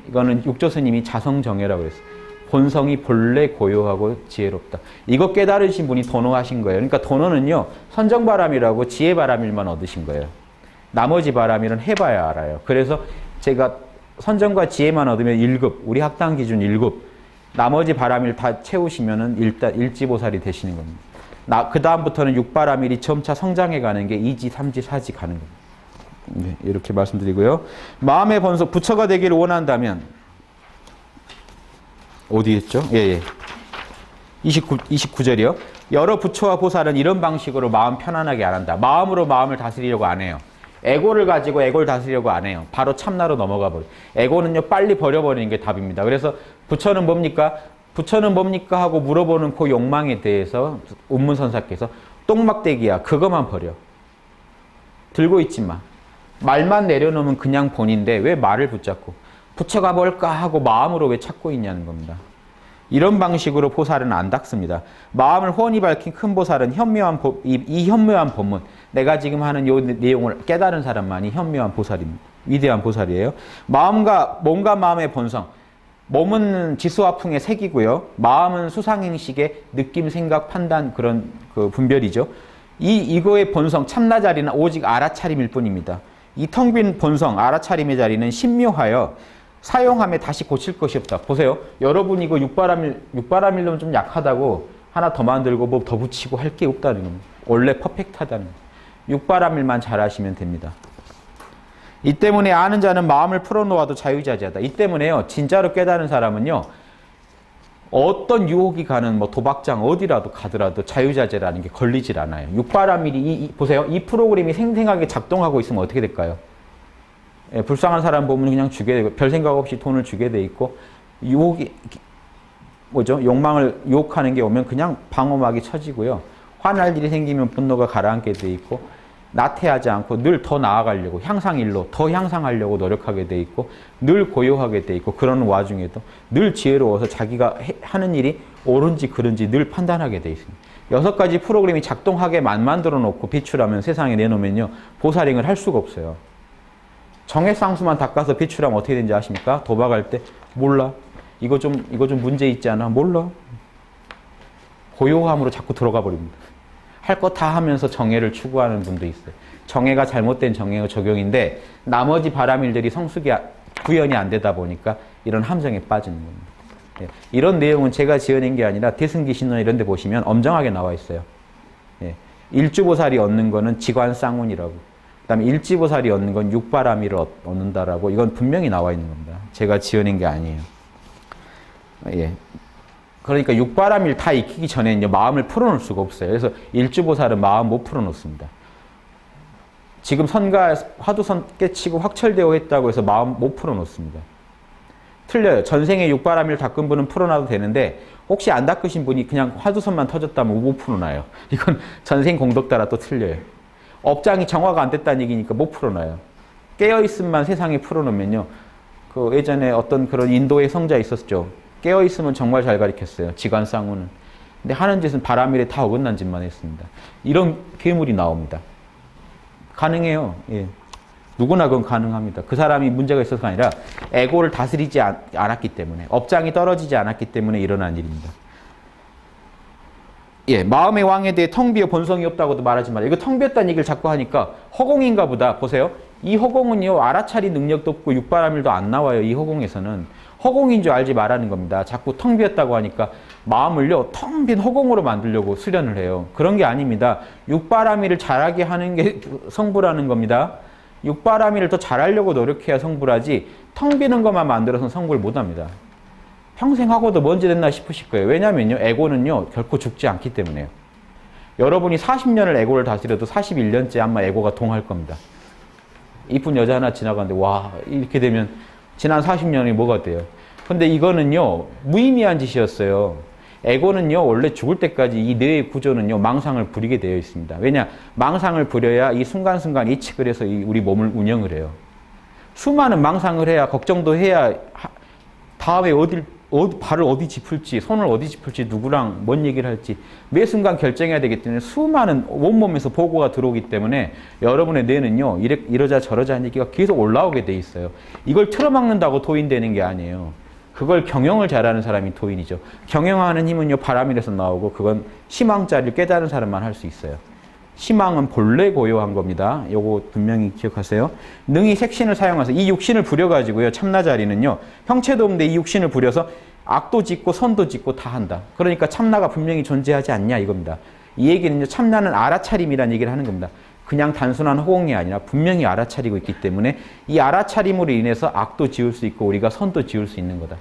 이거는 육조스님이 자성정예라고 했어요. 본성이 본래 고요하고 지혜롭다. 이거 깨달으신 분이 도노하신 거예요. 그러니까 도노는요. 선정바람이라고 지혜바람일만 얻으신 거예요. 나머지 바람일은 해봐야 알아요. 그래서 제가 선정과 지혜만 얻으면 1급, 우리 학당 기준 1급, 나머지 바람일 다 채우시면은 일단 일지보살이 되시는 겁니다. 그 다음부터는 6바람일이 점차 성장해 가는 게 2지, 3지, 4지 가는 겁니다. 네, 이렇게 말씀드리고요. 마음의 번속, 부처가 되기를 원한다면, 어디 있죠? 예. 29절이요. 여러 부처와 보살은 이런 방식으로 마음 편안하게 안 한다. 마음으로 마음을 다스리려고 안 해요. 에고를 가지고 에고를 다스리려고 안 해요. 바로 참나로 넘어가 버려요. 에고는요, 빨리 버려버리는 게 답입니다. 그래서 부처는 뭡니까? 부처는 뭡니까? 하고 물어보는 그 욕망에 대해서 운문선사께서 똥막대기야. 그것만 버려. 들고 있지 마. 말만 내려놓으면 그냥 본인데 왜 말을 붙잡고 부처가 뭘까 하고 마음으로 왜 찾고 있냐는 겁니다. 이런 방식으로 보살은 안 닦습니다. 마음을 훤히 밝힌 큰 보살은 현묘한 이 현묘한 법문, 내가 지금 하는 이 내용을 깨달은 사람만이 현묘한 보살입니다. 위대한 보살이에요. 몸과 마음의 본성, 몸은 지수화풍의 색이고요. 마음은 수상행식의 느낌, 생각, 판단 그런 그 분별이죠. 이거의 본성, 참나 자리는 오직 알아차림일 뿐입니다. 이 텅 빈 본성, 알아차림의 자리는 신묘하여 사용함에 다시 고칠 것이 없다. 보세요. 여러분이 이거 육바라밀로는 좀 약하다고 하나 더 만들고 뭐 더 붙이고 할 게 없다는 겁니다. 원래 퍼펙트하다는 겁니다. 육바라밀만 잘하시면 됩니다. 이 때문에 아는 자는 마음을 풀어놓아도 자유자재하다. 이 때문에요. 진짜로 깨달은 사람은요. 어떤 유혹이 가는 뭐 도박장 어디라도 가더라도 자유자재라는 게 걸리질 않아요. 육바라밀이 보세요. 이 프로그램이 생생하게 작동하고 있으면 어떻게 될까요? 예, 불쌍한 사람 보면 그냥 주게 되고 별 생각 없이 돈을 주게 돼 있고 유혹이 뭐죠? 욕망을 유혹하는 게 오면 그냥 방어막이 쳐지고요. 화날 일이 생기면 분노가 가라앉게 돼 있고 나태하지 않고 늘 더 나아가려고 향상일로 더 향상하려고 노력하게 돼 있고 늘 고요하게 돼 있고 그러는 와중에도 늘 지혜로워서 자기가 하는 일이 옳은지 그른지 늘 판단하게 돼 있습니다. 6가지 프로그램이 작동하게만 만들어 놓고 비추라면 세상에 내놓으면요. 보살행을 할 수가 없어요. 정액상수만 닦아서 비추라면 어떻게 되는지 아십니까? 도박할 때 몰라. 이거 좀 문제 있지 않아? 몰라. 고요함으로 자꾸 들어가 버립니다. 할 거 다 하면서 정예를 추구하는 분도 있어요. 정예가 잘못된 정예의 적용인데 나머지 바라밀들이 성숙이 구현이 안 되다 보니까 이런 함정에 빠지는 겁니다. 예. 이런 내용은 제가 지어낸 게 아니라 대승기 신론 이런 데 보시면 엄정하게 나와 있어요. 예. 일주보살이 얻는 거는 지관쌍운이라고. 그 다음에 일지보살이 얻는 건 육바라밀을 얻는다라고. 이건 분명히 나와 있는 겁니다. 제가 지어낸 게 아니에요. 예. 그러니까 육바라밀 다 익히기 전에는요, 마음을 풀어놓을 수가 없어요. 그래서 일주보살은 마음 못 풀어놓습니다. 지금 선가 화두선 깨치고 확철되어 했다고 해서 마음 못 풀어놓습니다. 틀려요. 전생에 육바라밀 닦은 분은 풀어놔도 되는데 혹시 안 닦으신 분이 그냥 화두선만 터졌다면 못 풀어놔요. 이건 전생 공덕 따라 또 틀려요. 업장이 정화가 안 됐다는 얘기니까 못 풀어놔요. 깨어있음만 세상에 풀어놓으면요. 그 예전에 어떤 그런 인도의 성자 있었죠. 깨어있으면 정말 잘 가르쳤어요. 지관쌍우는. 근데 하는 짓은 바라밀에 다 어긋난 짓만 했습니다. 이런 괴물이 나옵니다. 가능해요. 예. 누구나 그건 가능합니다. 그 사람이 문제가 있어서가 아니라 에고를 다스리지 않았기 때문에, 업장이 떨어지지 않았기 때문에 일어난 일입니다. 예, 마음의 왕에 대해 텅 비어 본성이 없다고도 말하지 말아요. 이거 텅 비었다는 얘기를 자꾸 하니까 허공인가 보다. 보세요. 이 허공은요, 알아차리 능력도 없고 육바라밀도 안 나와요. 이 허공에서는. 허공인 줄 알지 말라는 겁니다. 자꾸 텅 비었다고 하니까 마음을요, 텅 빈 허공으로 만들려고 수련을 해요. 그런 게 아닙니다. 육바라밀을 잘하게 하는 게 성부라는 겁니다. 육바라밀을 더 잘하려고 노력해야 성부라지 텅 비는 것만 만들어서는 성부를 못합니다. 평생 하고도 뭔지 됐나 싶으실 거예요. 왜냐면요, 에고는요, 결코 죽지 않기 때문에요. 여러분이 40년을 에고를 다스려도 41년째 아마 에고가 동할 겁니다. 이쁜 여자 하나 지나가는데 와, 이렇게 되면 지난 40년이 뭐가 돼요? 근데 이거는요, 무의미한 짓이었어요. 에고는요, 원래 죽을 때까지 이 뇌의 구조는요, 망상을 부리게 되어 있습니다. 왜냐? 망상을 부려야 이 순간순간 이측을 해서 우리 몸을 운영을 해요. 수많은 망상을 해야, 걱정도 해야, 다음에 발을 어디 짚을지, 손을 어디 짚을지, 누구랑 뭔 얘기를 할지 매 순간 결정해야 되기 때문에 수많은 온몸에서 보고가 들어오기 때문에 여러분의 뇌는요, 이러자 저러자 하는 얘기가 계속 올라오게 돼 있어요. 이걸 틀어막는다고 도인되는 게 아니에요. 그걸 경영을 잘하는 사람이 도인이죠. 경영하는 힘은요, 바라밀에서 나오고 그건 희망자리를 깨달은 사람만 할 수 있어요. 희망은 본래 고요한 겁니다. 요거 분명히 기억하세요. 능히 색신을 사용해서 이 육신을 부려가지고요, 참나자리는요, 형체도 없는데 이 육신을 부려서 악도 짓고 선도 짓고 다 한다. 그러니까 참나가 분명히 존재하지 않냐 이겁니다. 이 얘기는요, 참나는 알아차림이라는 얘기를 하는 겁니다. 그냥 단순한 허공이 아니라 분명히 알아차리고 있기 때문에 이 알아차림으로 인해서 악도 지을 수 있고 우리가 선도 지을 수 있는 거다.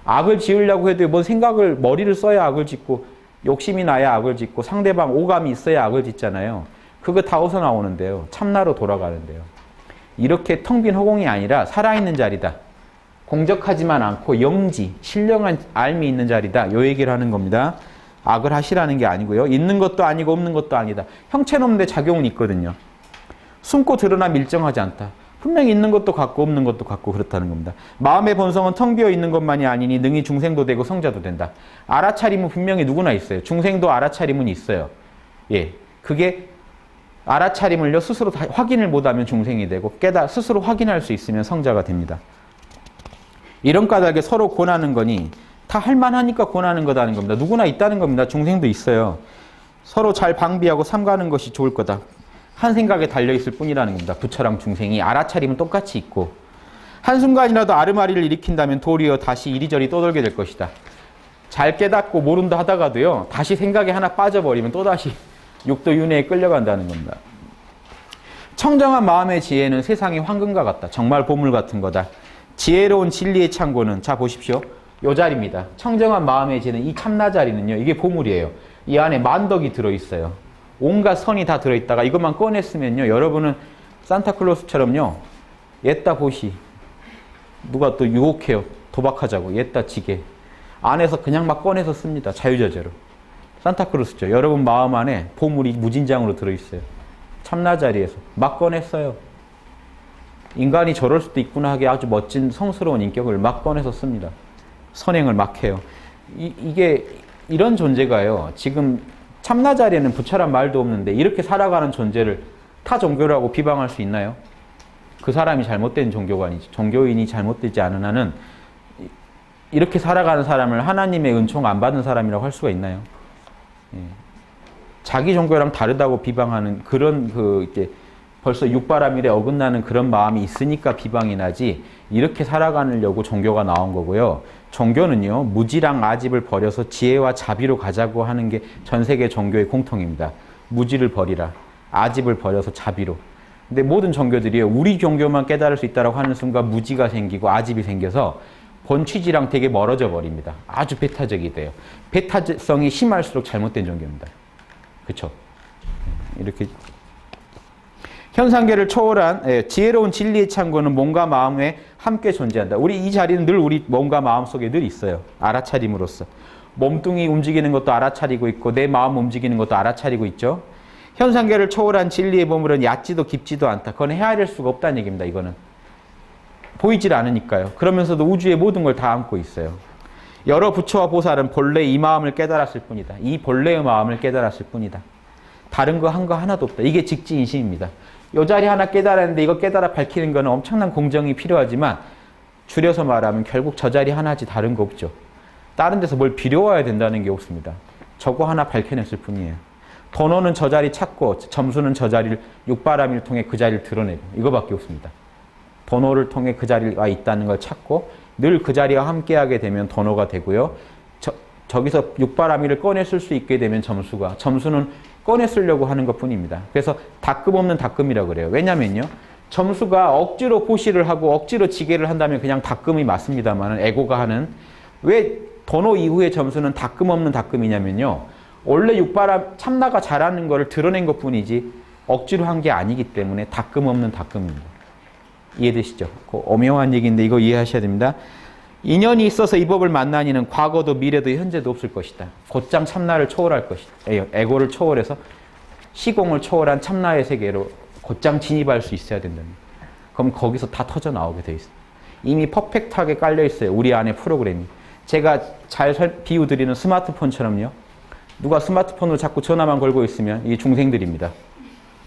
악을 지으려고 해도 뭔 생각을, 머리를 써야 악을 짓고 욕심이 나야 악을 짓고 상대방 오감이 있어야 악을 짓잖아요. 그거 다 어디서 나오는데요? 참나로 돌아가는데요. 이렇게 텅 빈 허공이 아니라 살아있는 자리다. 공적하지만 않고 영지, 신령한 알미 있는 자리다. 요 얘기를 하는 겁니다. 악을 하시라는 게 아니고요. 있는 것도 아니고 없는 것도 아니다. 형체는 없는데 작용은 있거든요. 숨고 드러나 밀정하지 않다. 분명히 있는 것도 같고 없는 것도 같고 그렇다는 겁니다. 마음의 본성은 텅 비어 있는 것만이 아니니 능히 중생도 되고 성자도 된다. 알아차림은 분명히 누구나 있어요. 중생도 알아차림은 있어요. 예, 그게 알아차림을요 스스로 다 확인을 못하면 중생이 되고 스스로 확인할 수 있으면 성자가 됩니다. 이런 까닭에 서로 권하는 거니 다 할만하니까 권하는 거다는 겁니다. 누구나 있다는 겁니다. 중생도 있어요. 서로 잘 방비하고 삼가는 것이 좋을 거다. 한 생각에 달려있을 뿐이라는 겁니다. 부처랑 중생이 알아차림은 똑같이 있고 한순간이라도 아르마리를 일으킨다면 도리어 다시 이리저리 떠돌게 될 것이다. 잘 깨닫고 모른다 하다가도요 다시 생각에 하나 빠져버리면 또다시 육도 윤회에 끌려간다는 겁니다. 청정한 마음의 지혜는 세상의 황금과 같다. 정말 보물 같은 거다. 지혜로운 진리의 창고는 자 보십시오. 요 자리입니다. 청정한 마음의 지혜는 이 참나 자리는요 이게 보물이에요. 이 안에 만덕이 들어있어요. 온갖 선이 다 들어있다가 이것만 꺼냈으면요 여러분은 산타클로스처럼요 옛다 보시 누가 또 유혹해요. 도박하자고 옛다 지게 안에서 그냥 막 꺼내서 씁니다. 자유자재로. 산타클로스죠. 여러분 마음 안에 보물이 무진장으로 들어있어요. 참나 자리에서 막 꺼냈어요. 인간이 저럴 수도 있구나 하게 아주 멋진 성스러운 인격을 막 꺼내서 씁니다. 선행을 막 해요. 이게 이런 존재가요. 지금 참나 자리에는 부처란 말도 없는데 이렇게 살아가는 존재를 타 종교라고 비방할 수 있나요? 그 사람이 잘못된 종교가 아니지. 종교인이 잘못되지 않은 한은 이렇게 살아가는 사람을 하나님의 은총 안 받은 사람이라고 할 수가 있나요? 예. 자기 종교랑 다르다고 비방하는 그런 이제 벌써 육바라밀에 어긋나는 그런 마음이 있으니까 비방이 나지 이렇게 살아가려고 종교가 나온 거고요. 종교는요. 무지랑 아집을 버려서 지혜와 자비로 가자고 하는 게 전 세계 종교의 공통입니다. 무지를 버리라. 아집을 버려서 자비로. 근데 모든 종교들이요. 우리 종교만 깨달을 수 있다고 하는 순간 무지가 생기고 아집이 생겨서 본 취지랑 되게 멀어져 버립니다. 아주 배타적이 돼요. 배타성이 심할수록 잘못된 종교입니다. 그렇죠? 이렇게 현상계를 초월한 지혜로운 진리의 창고는 몸과 마음에 함께 존재한다. 우리 이 자리는 늘 우리 몸과 마음 속에 늘 있어요. 알아차림으로써. 몸뚱이 움직이는 것도 알아차리고 있고 내 마음 움직이는 것도 알아차리고 있죠. 현상계를 초월한 진리의 보물은 얕지도 깊지도 않다. 그건 헤아릴 수가 없다는 얘기입니다. 이거는. 보이질 않으니까요. 그러면서도 우주의 모든 걸 다 안고 있어요. 여러 부처와 보살은 본래 이 마음을 깨달았을 뿐이다. 이 본래의 마음을 깨달았을 뿐이다. 다른 거 한 거 하나도 없다. 이게 직지인심입니다. 이 자리 하나 깨달았는데 이거 깨달아 밝히는 거는 엄청난 공정이 필요하지만 줄여서 말하면 결국 저 자리 하나지 다른 거 없죠. 다른 데서 뭘 빌려와야 된다는 게 없습니다. 저거 하나 밝혀냈을 뿐이에요. 번호는 저 자리 찾고 점수는 저 자리를 육바람일 통해 그 자리를 드러내고 이거밖에 없습니다. 번호를 통해 그 자리가 있다는 걸 찾고 늘 그 자리와 함께하게 되면 번호가 되고요. 저기서 육바라밀을 꺼냈을 수 있게 되면 점수는 꺼냈으려고 하는 것뿐입니다. 그래서 닦음 없는 닦음이라고 그래요. 왜냐면요. 점수가 억지로 포시를 하고 억지로 지게를 한다면 그냥 닦음이 맞습니다만 에고가 하는 왜 번호 이후의 점수는 닦음 없는 닦음이냐면요. 원래 참나가 잘하는 거를 드러낸 것뿐이지 억지로 한 게 아니기 때문에 닦음 없는 닦음입니다. 이해되시죠? 오묘한 얘기인데 이거 이해하셔야 됩니다. 인연이 있어서 이 법을 만나니는 과거도 미래도 현재도 없을 것이다. 곧장 참나를 초월할 것이다. 에고를 초월해서 시공을 초월한 참나의 세계로 곧장 진입할 수 있어야 된다는 거예요. 그럼 거기서 다 터져 나오게 돼 있어요. 이미 퍼펙트하게 깔려 있어요. 우리 안에 프로그램이. 제가 잘 비유드리는 스마트폰처럼요. 누가 스마트폰으로 자꾸 전화만 걸고 있으면 이게 중생들입니다.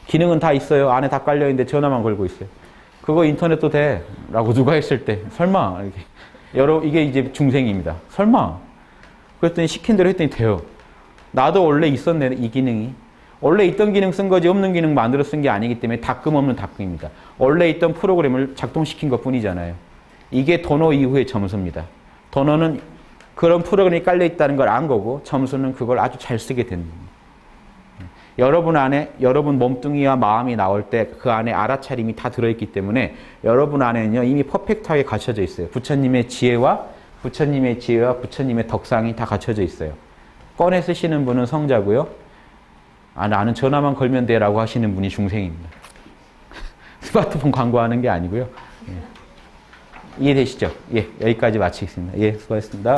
기능은 다 있어요. 안에 다 깔려 있는데 전화만 걸고 있어요. 그거 인터넷도 돼? 라고 누가 했을 때 설마 이게 이제 중생입니다. 설마? 그랬더니 시킨 대로 했더니 돼요. 나도 원래 있었네 이 기능이. 원래 있던 기능 쓴 거지 없는 기능 만들어 쓴 게 아니기 때문에 닦음 없는 닦음입니다. 원래 있던 프로그램을 작동시킨 것 뿐이잖아요. 이게 도노 이후의 점수입니다. 도노는 그런 프로그램이 깔려 있다는 걸 안 거고 점수는 그걸 아주 잘 쓰게 되는 겁니다. 여러분 안에 여러분 몸뚱이와 마음이 나올 때 그 안에 알아차림이 다 들어있기 때문에 여러분 안에는요 이미 퍼펙트하게 갖춰져 있어요. 부처님의 지혜와 부처님의 덕상이 다 갖춰져 있어요. 꺼내 쓰시는 분은 성자고요. 나는 전화만 걸면 돼라고 하시는 분이 중생입니다. 스마트폰 광고하는 게 아니고요. 예. 이해되시죠? 예, 여기까지 마치겠습니다. 예, 수고하셨습니다.